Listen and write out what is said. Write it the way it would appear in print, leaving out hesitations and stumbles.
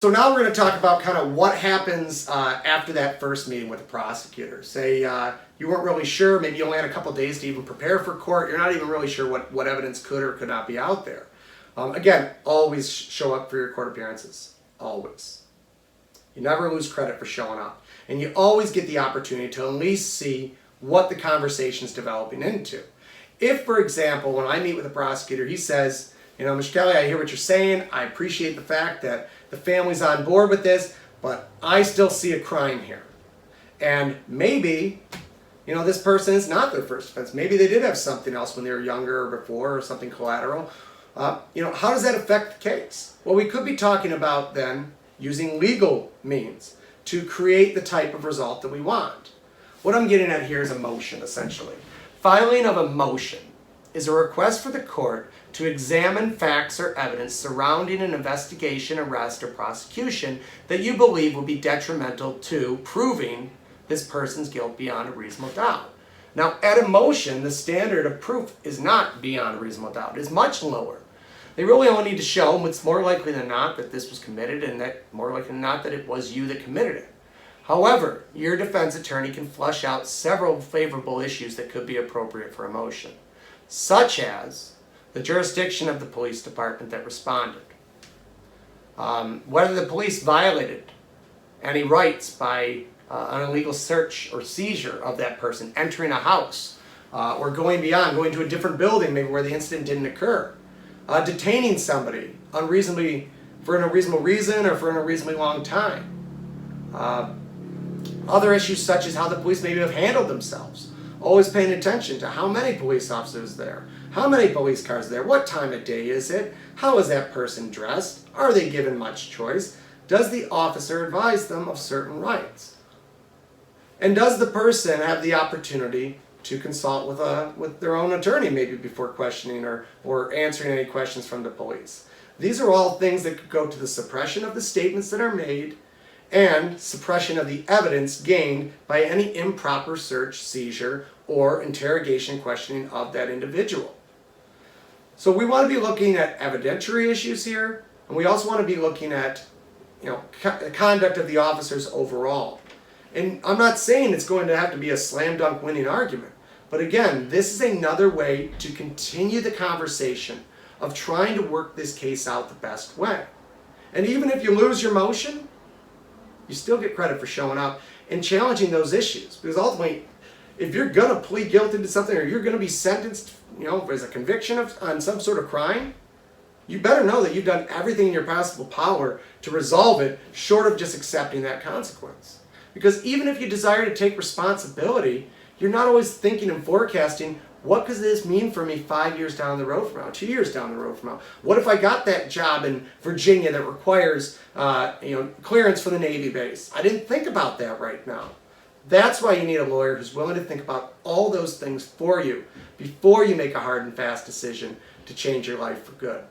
So now we're going to talk about kind of what happens after that first meeting with the prosecutor. Say you weren't really sure, maybe you only had a couple days to even prepare for court, you're not even really sure what evidence could or could not be out there. Again, always show up for your court appearances. Always. You never lose credit for showing up. And you always get the opportunity to at least see what the conversation is developing into. If, for example, when I meet with the prosecutor, he says, you know, Mr. Kelly, I hear what you're saying. I appreciate the fact that the family's on board with this, but I still see a crime here. And maybe, you know, this person is not their first offense. Maybe they did have something else when they were younger or before, or something collateral. You know, how does that affect the case? Well, we could be talking about then using legal means to create the type of result that we want. What I'm getting at here is a motion, essentially. Filing of a motion is a request for the court to examine facts or evidence surrounding an investigation, arrest, or prosecution that you believe will be detrimental to proving this person's guilt beyond a reasonable doubt. Now, at a motion, the standard of proof is not beyond a reasonable doubt. It is much lower. They really only need to show, it's more likely than not, that this was committed, and that more likely than not that it was you that committed it. However, your defense attorney can flesh out several favorable issues that could be appropriate for a motion, such as the jurisdiction of the police department that responded, whether the police violated any rights by an illegal search or seizure of that person, entering a house, or going beyond, going to a different building maybe where the incident didn't occur, detaining somebody unreasonably for an unreasonable reason or for an unreasonably long time. Other issues such as how the police maybe have handled themselves. Always paying attention to how many police officers there, how many police cars there, what time of day is it, how is that person dressed, are they given much choice, does the officer advise them of certain rights, and does the person have the opportunity to consult with their own attorney maybe before questioning or answering any questions from the police. These are all things that could go to the suppression of the statements that are made and suppression of the evidence gained by any improper search, seizure, or interrogation questioning of that individual. So we want to be looking at evidentiary issues here, and we also want to be looking at, you know, the conduct of the officers overall. And I'm not saying it's going to have to be a slam dunk winning argument, but again, this is another way to continue the conversation of trying to work this case out the best way. And even if you lose your motion, you still get credit for showing up and challenging those issues. Because ultimately, if you're going to plead guilty to something or you're going to be sentenced, you know, as a conviction on some sort of crime, you better know that you've done everything in your possible power to resolve it short of just accepting that consequence. Because even if you desire to take responsibility, you're not always thinking and forecasting, what does this mean for me 5 years down the road from now, 2 years down the road from now? What if I got that job in Virginia that requires clearance for the Navy base? I didn't think about that right now. That's why you need a lawyer who's willing to think about all those things for you before you make a hard and fast decision to change your life for good.